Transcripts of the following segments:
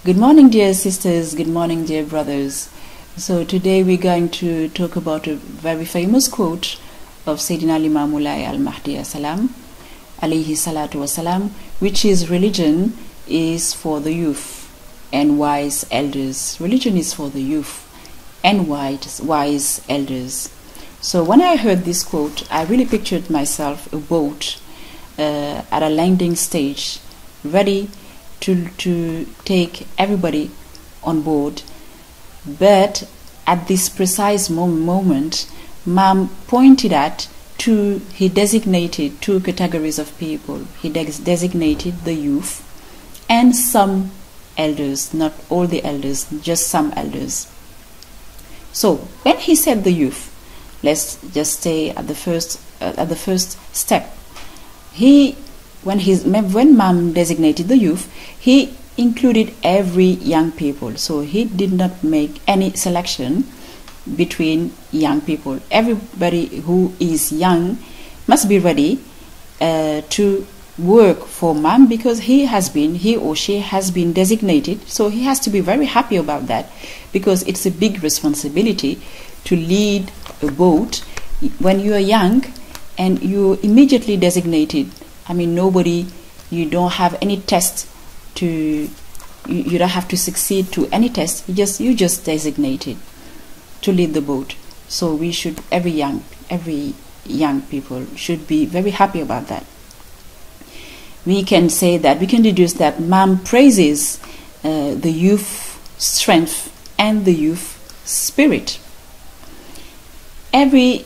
Good morning, dear sisters. Good morning, dear brothers. So today we're going to talk about a very famous quote of Seydina Limamou Lahi al-Mahdi as-Salam, alayhi salatu wasalam, which is religion is for the youth and wise elders. Religion is for the youth and wise elders. So when I heard this quote, I really pictured myself a boat at a landing stage, ready to take everybody on board. But at this precise moment, Ma'am pointed at he designated two categories of people. He designated the youth and some elders, not all the elders, just some elders. So when he said the youth, let's just stay at the first step. When Ma'am designated the youth, he included every young people. So he did not make any selection between young people. Everybody who is young must be ready to work for Ma'am, because he or she has been designated. So he has to be very happy about that, because it's a big responsibility to lead a boat when you are young and you're immediately designated. I mean, you don't have any test you don't have to succeed to any test. You just designated to lead the boat. So every young people should be very happy about that. We can deduce that Ma'am praises the youth strength and the youth spirit. The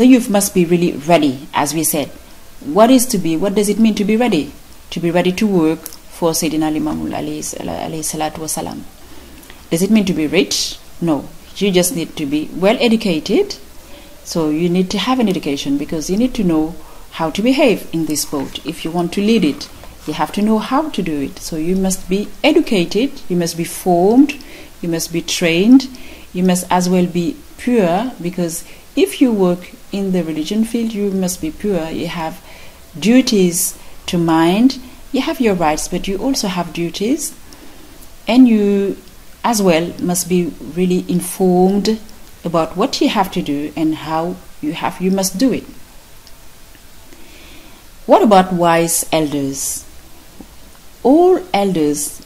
youth must be really ready, as we said. What does it mean to be ready? To be ready to work for Seydina Limamou Lahi alayhi salatu wasalam. Does it mean to be rich? No. You just need to be well educated. So you need to have an education, because you need to know how to behave in this boat. If you want to lead it, you have to know how to do it. So you must be educated, you must be formed, you must be trained, you must as well be pure, because if you work in the religion field, you must be pure. You have duties to mind, you have your rights, but you also have duties, and you as well must be really informed about what you have to do and how you must do it. What about wise elders? All elders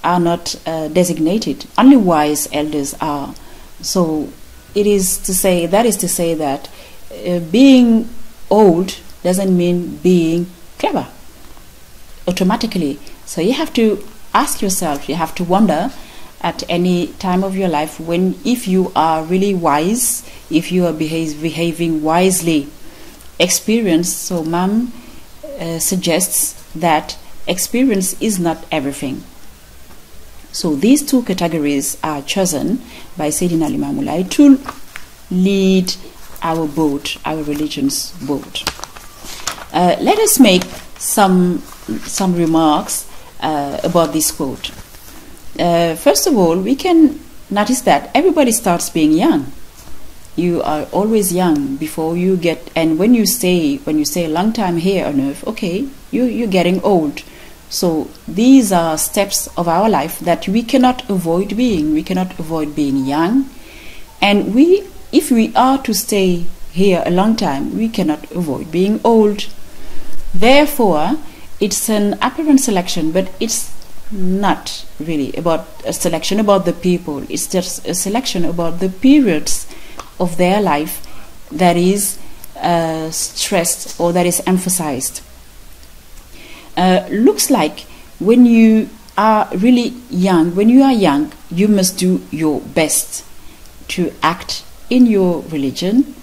are not designated, only wise elders are. So that is to say that being old doesn't mean being clever automatically. So you have to ask yourself, you have to wonder at any time of your life, if you are really wise, if you are behaving wisely. Experience, so Ma'am suggests that experience is not everything. So these two categories are chosen by Seydina Limamou Lahi to lead our boat, our religion's boat. Let us make some remarks about this quote. First of all, we can notice that everybody starts being young. You are always young before you get, and when you stay a long time here on earth, okay, you're getting old. So these are steps of our life that we cannot avoid being. We cannot avoid being young, and if we are to stay here a long time, we cannot avoid being old. Therefore, it's an apparent selection, but it's not really about a selection about the people. It's just a selection about the periods of their life that is stressed or that is emphasized. Looks like when you are really young, you must do your best to act in your religion,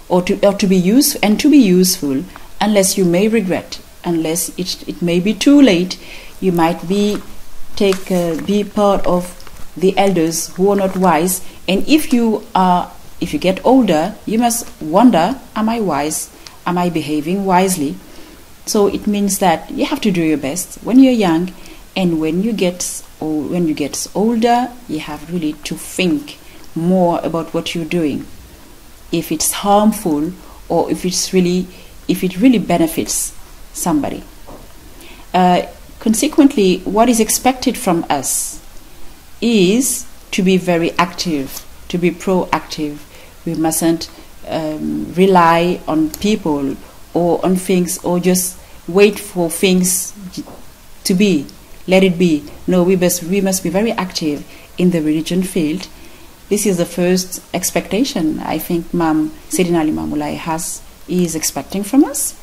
or to be useful, unless you may regret, unless it may be too late. You might be part of the elders who are not wise, and if you get older, you must wonder, am I wise? Am I behaving wisely? So it means that you have to do your best when you're young, and when you get older, you have really to think more about what you're doing. If it's harmful, or if it really benefits somebody. Consequently, what is expected from us is to be very active, to be proactive. We mustn't rely on people or on things, or just wait for things to be, let it be. No, we must be very active in the religion field. This is the first expectation I think Seydina Limamou Lahi is expecting from us.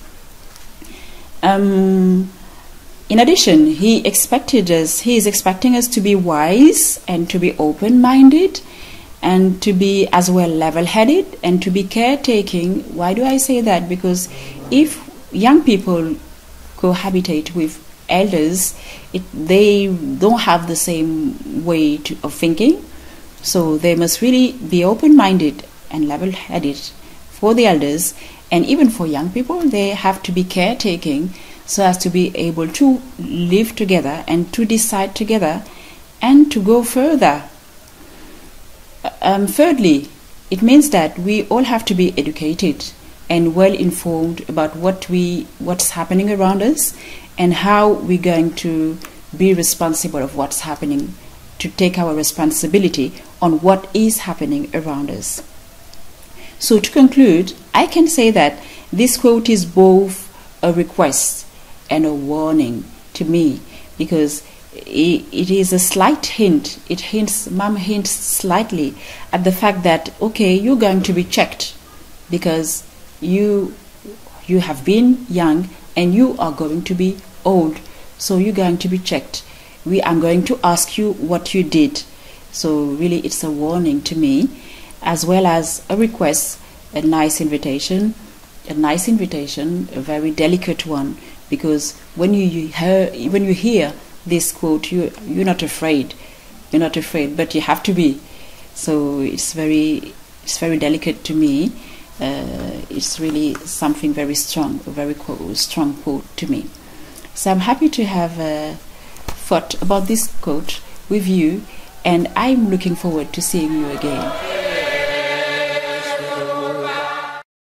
In addition, he is expecting us to be wise and to be open-minded and to be as well level-headed and to be caretaking. Why do I say that? Because if young people cohabitate with elders, they don't have the same way of thinking, so they must really be open-minded and level-headed for the elders. And even for young people, they have to be caretaking, so as to be able to live together and to decide together and to go further. Thirdly, it means that we all have to be educated and well informed about what's happening around us and how we're going to be responsible of what's happening, to take our responsibility on what is happening around us. So to conclude, I can say that this quote is both a request and a warning to me, because it is a slight hint. Mom hints slightly at the fact that, okay, you're going to be checked because you have been young and you are going to be old, so you're going to be checked. We are going to ask you what you did. So really it's a warning to me, as well as a request, a nice invitation, a very delicate one, because when you hear this quote, you're not afraid, but you have to be. So it's very delicate to me. It's really something very strong, a very strong quote to me. So I'm happy to have thought about this quote with you, and I'm looking forward to seeing you again.